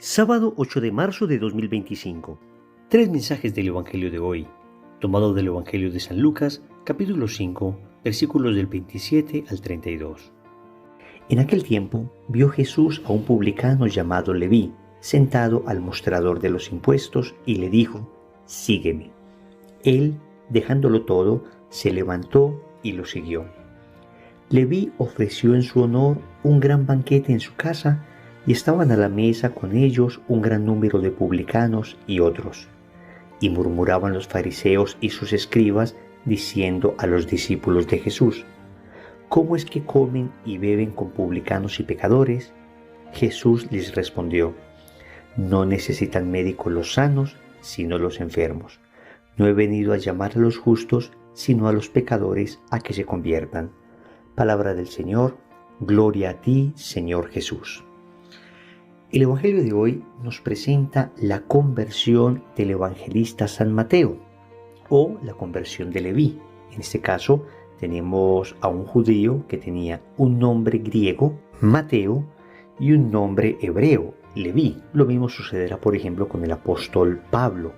Sábado 8 de marzo de 2025. Tres mensajes del Evangelio de hoy, tomado del Evangelio de San Lucas, capítulo 5, versículos del 27 al 32. En aquel tiempo vio Jesús a un publicano llamado Leví, sentado al mostrador de los impuestos, y le dijo: «Sígueme». Él, dejándolo todo, se levantó y lo siguió. Leví ofreció en su honor un gran banquete en su casa, y estaban a la mesa con ellos un gran número de publicanos y otros. Y murmuraban los fariseos y sus escribas, diciendo a los discípulos de Jesús: «¿Cómo es que comen y beben con publicanos y pecadores?» Jesús les respondió: «No necesitan médico los sanos, sino los enfermos. No he venido a llamar a los justos, sino a los pecadores a que se conviertan». Palabra del Señor. Gloria a ti, Señor Jesús. El Evangelio de hoy nos presenta la conversión del evangelista San Mateo, o la conversión de Leví. En este caso tenemos a un judío que tenía un nombre griego, Mateo, y un nombre hebreo, Leví. Lo mismo sucederá, por ejemplo, con el apóstol Pablo.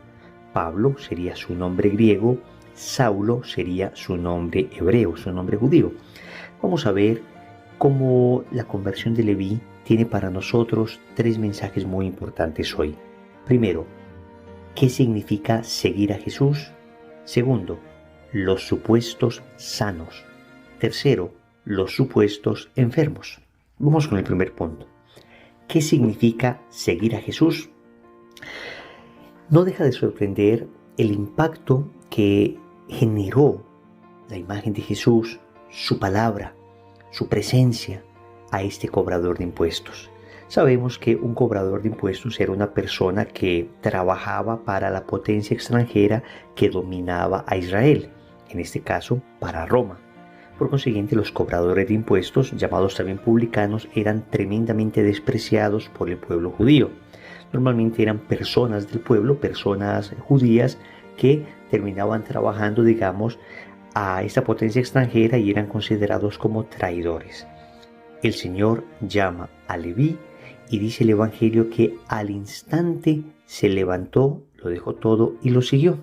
Pablo sería su nombre griego, Saulo sería su nombre hebreo, su nombre judío. Vamos a ver cómo la conversión de Leví tiene para nosotros tres mensajes muy importantes hoy. Primero, ¿qué significa seguir a Jesús? Segundo, los supuestos sanos. Tercero, los supuestos enfermos. Vamos con el primer punto. ¿Qué significa seguir a Jesús? No deja de sorprender el impacto que generó la imagen de Jesús, su palabra, su presencia a este cobrador de impuestos. Sabemos que un cobrador de impuestos era una persona que trabajaba para la potencia extranjera que dominaba a Israel, en este caso para Roma. Por consiguiente, los cobradores de impuestos, llamados también publicanos, eran tremendamente despreciados por el pueblo judío. Normalmente eran personas del pueblo, personas judías que terminaban trabajando, a esta potencia extranjera y eran considerados como traidores. El Señor llama a Leví y dice el Evangelio que al instante se levantó, lo dejó todo y lo siguió.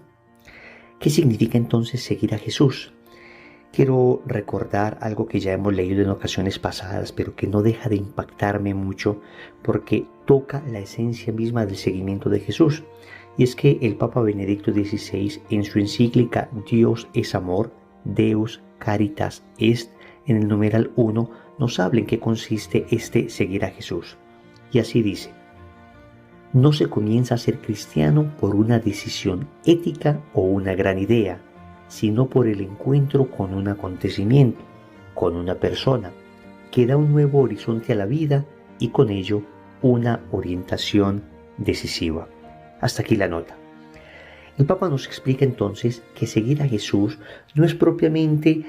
¿Qué significa entonces seguir a Jesús? Quiero recordar algo que ya hemos leído en ocasiones pasadas, pero que no deja de impactarme mucho porque toca la esencia misma del seguimiento de Jesús. Y es que el Papa Benedicto XVI, en su encíclica Dios es amor, Deus Caritas Est, en el numeral 1, nos habla en qué consiste este seguir a Jesús. Y así dice: no se comienza a ser cristiano por una decisión ética o una gran idea, sino por el encuentro con un acontecimiento, con una persona, que da un nuevo horizonte a la vida y con ello una orientación decisiva. Hasta aquí la nota. El Papa nos explica entonces que seguir a Jesús no es propiamente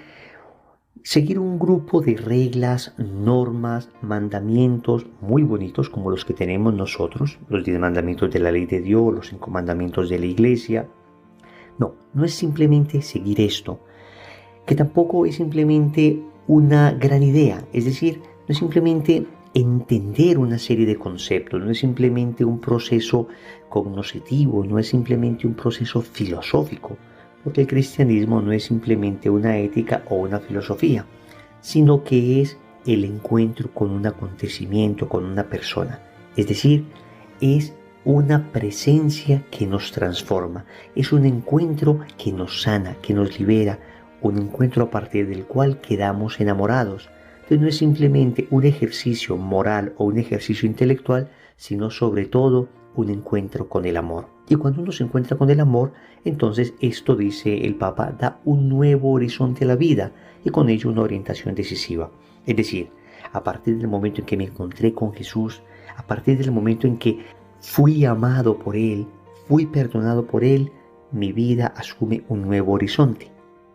seguir un grupo de reglas, normas, mandamientos muy bonitos como los que tenemos nosotros, los 10 mandamientos de la ley de Dios, los 5 mandamientos de la Iglesia. No es simplemente seguir esto, que tampoco es simplemente una gran idea, es decir, no es simplemente entender una serie de conceptos, no es simplemente un proceso cognoscitivo, no es simplemente un proceso filosófico, porque el cristianismo no es simplemente una ética o una filosofía, sino que es el encuentro con un acontecimiento, con una persona, es decir, es una presencia que nos transforma, es un encuentro que nos sana, que nos libera, un encuentro a partir del cual quedamos enamorados. Entonces no es simplemente un ejercicio moral o un ejercicio intelectual, sino sobre todo un encuentro con el amor. Y cuando uno se encuentra con el amor, entonces esto, dice el Papa, da un nuevo horizonte a la vida y con ello una orientación decisiva. Es decir, a partir del momento en que me encontré con Jesús, a partir del momento en que fui amado por Él, fui perdonado por Él, mi vida asume un nuevo horizonte.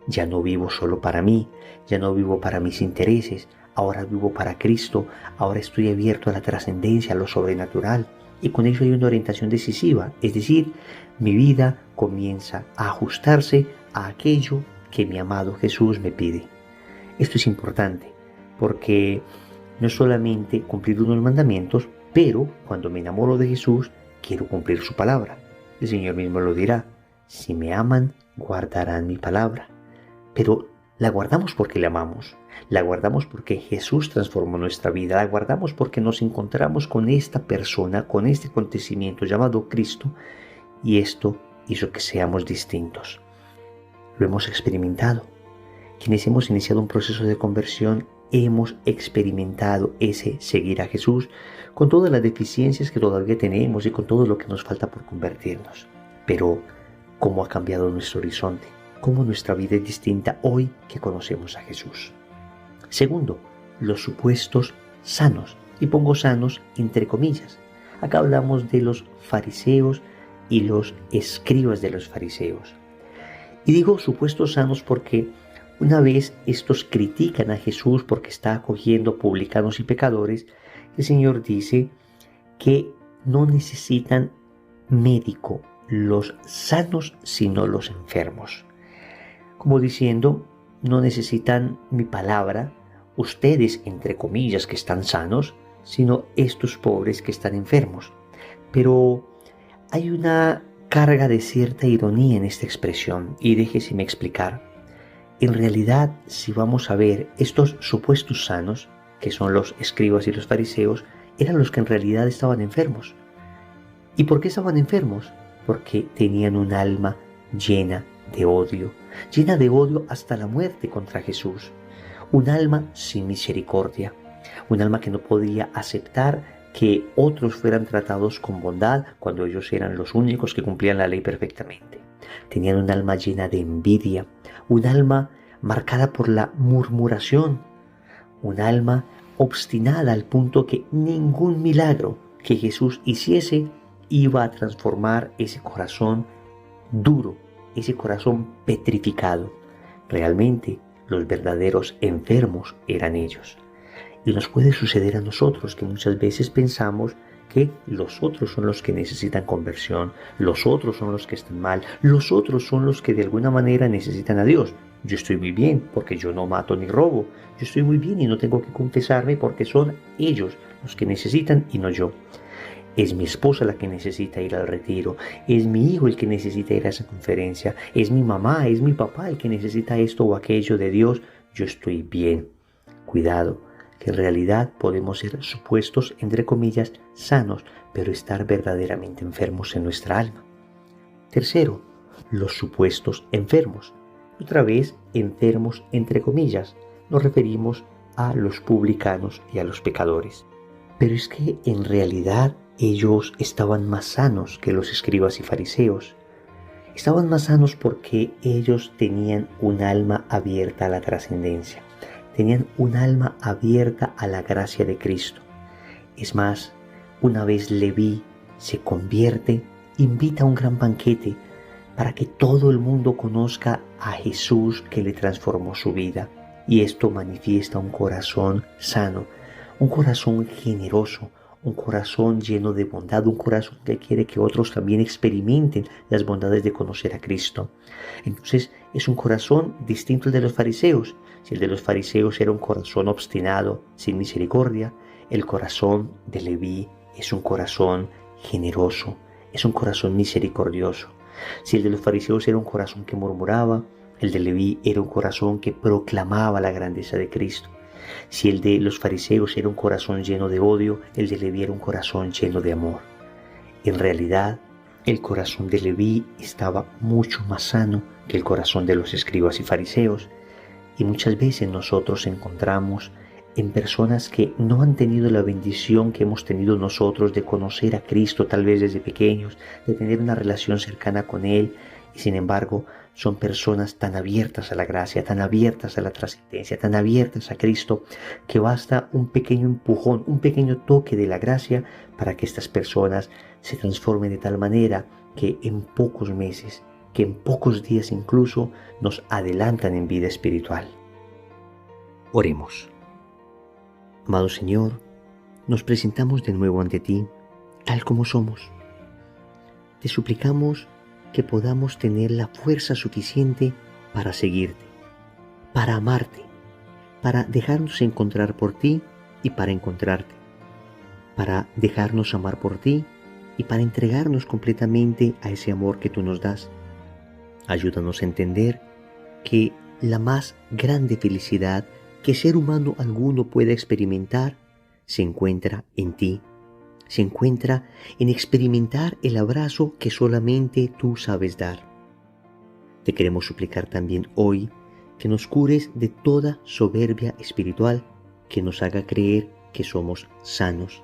Ya no vivo solo para mí, ya no vivo para mis intereses, ahora vivo para Cristo, ahora estoy abierto a la trascendencia, a lo sobrenatural, y con ello hay una orientación decisiva, es decir, mi vida comienza a ajustarse a aquello que mi amado Jesús me pide. Esto es importante, porque no es solamente cumplir unos mandamientos, Pero cuando me enamoro de Jesús, quiero cumplir su palabra. El Señor mismo lo dirá: si me aman, guardarán mi palabra. Pero la guardamos porque le amamos, la guardamos porque Jesús transformó nuestra vida, la guardamos porque nos encontramos con esta persona, con este acontecimiento llamado Cristo, y esto hizo que seamos distintos. Lo hemos experimentado. Quienes hemos iniciado un proceso de conversión, hemos experimentado ese seguir a Jesús con todas las deficiencias que todavía tenemos y con todo lo que nos falta por convertirnos. Pero, ¿cómo ha cambiado nuestro horizonte? ¿Cómo nuestra vida es distinta hoy que conocemos a Jesús? Segundo, los supuestos sanos. Y pongo sanos entre comillas. Acá hablamos de los fariseos y los escribas de los fariseos. Y digo supuestos sanos porque una vez estos critican a Jesús porque está acogiendo publicanos y pecadores, el Señor dice que no necesitan médico los sanos sino los enfermos. Como diciendo, no necesitan mi palabra, ustedes entre comillas que están sanos, sino estos pobres que están enfermos. Pero hay una carga de cierta ironía en esta expresión, y déjeseme explicar. En realidad, si vamos a ver, estos supuestos sanos, que son los escribas y los fariseos, eran los que en realidad estaban enfermos. ¿Y por qué estaban enfermos? Porque tenían un alma llena de odio hasta la muerte contra Jesús. Un alma sin misericordia, un alma que no podía aceptar que otros fueran tratados con bondad cuando ellos eran los únicos que cumplían la ley perfectamente. Tenían un alma llena de envidia, un alma marcada por la murmuración, un alma obstinada al punto que ningún milagro que Jesús hiciese iba a transformar ese corazón duro, ese corazón petrificado. Realmente los verdaderos enfermos eran ellos. Y nos puede suceder a nosotros que muchas veces pensamos que los otros son los que necesitan conversión, los otros son los que están mal, los otros son los que de alguna manera necesitan a Dios. Yo estoy muy bien porque yo no mato ni robo, yo estoy muy bien y no tengo que confesarme porque son ellos los que necesitan y no yo. Es mi esposa la que necesita ir al retiro, es mi hijo el que necesita ir a esa conferencia, es mi mamá, es mi papá el que necesita esto o aquello de Dios. Yo estoy bien. Cuidado, que en realidad podemos ser supuestos, entre comillas, sanos, pero estar verdaderamente enfermos en nuestra alma. Tercero, los supuestos enfermos. Otra vez, enfermos, entre comillas, nos referimos a los publicanos y a los pecadores. Pero es que en realidad ellos estaban más sanos que los escribas y fariseos. Estaban más sanos porque ellos tenían un alma abierta a la trascendencia. Tenían un alma abierta a la gracia de Cristo. Es más, una vez Leví se convierte, invita a un gran banquete para que todo el mundo conozca a Jesús que le transformó su vida. Y esto manifiesta un corazón sano, un corazón generoso, un corazón lleno de bondad, un corazón que quiere que otros también experimenten las bondades de conocer a Cristo. Entonces es un corazón distinto al de los fariseos. Si el de los fariseos era un corazón obstinado, sin misericordia, el corazón de Leví es un corazón generoso, es un corazón misericordioso. Si el de los fariseos era un corazón que murmuraba, el de Leví era un corazón que proclamaba la grandeza de Cristo. Si el de los fariseos era un corazón lleno de odio, el de Leví era un corazón lleno de amor. En realidad, el corazón de Leví estaba mucho más sano que el corazón de los escribas y fariseos. Y muchas veces nosotros encontramos en personas que no han tenido la bendición que hemos tenido nosotros de conocer a Cristo tal vez desde pequeños, de tener una relación cercana con Él, y sin embargo son personas tan abiertas a la gracia, tan abiertas a la trascendencia, tan abiertas a Cristo, que basta un pequeño empujón, un pequeño toque de la gracia para que estas personas se transformen de tal manera que en pocos meses, que en pocos días incluso, nos adelantan en vida espiritual. Oremos. Amado Señor, nos presentamos de nuevo ante ti, tal como somos. Te suplicamos que podamos tener la fuerza suficiente para seguirte, para amarte, para dejarnos encontrar por ti y para encontrarte. para dejarnos amar por ti y para entregarnos completamente a ese amor que tú nos das. Ayúdanos a entender que la más grande felicidad que ser humano alguno pueda experimentar se encuentra en ti, se encuentra en experimentar el abrazo que solamente tú sabes dar. Te queremos suplicar también hoy que nos cures de toda soberbia espiritual que nos haga creer que somos sanos,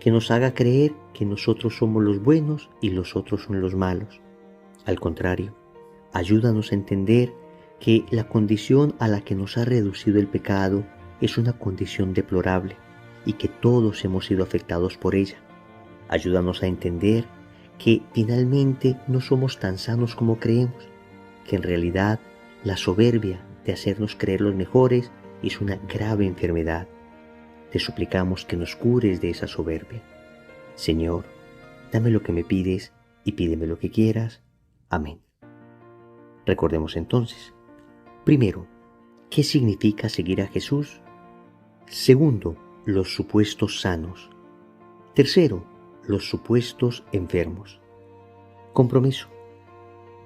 que nos haga creer que nosotros somos los buenos y los otros son los malos. Al contrario, ayúdanos a entender que la condición a la que nos ha reducido el pecado es una condición deplorable y que todos hemos sido afectados por ella. Ayúdanos a entender que finalmente no somos tan sanos como creemos, que en realidad la soberbia de hacernos creer los mejores es una grave enfermedad. Te suplicamos que nos cures de esa soberbia. Señor, dame lo que me pides y pídeme lo que quieras. Amén. Recordemos entonces, primero, ¿qué significa seguir a Jesús? Segundo, los supuestos sanos. Tercero, los supuestos enfermos. Compromiso.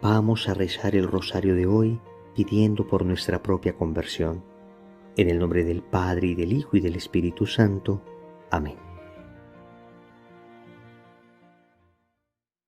Vamos a rezar el rosario de hoy pidiendo por nuestra propia conversión. En el nombre del Padre, y del Hijo, y del Espíritu Santo. Amén.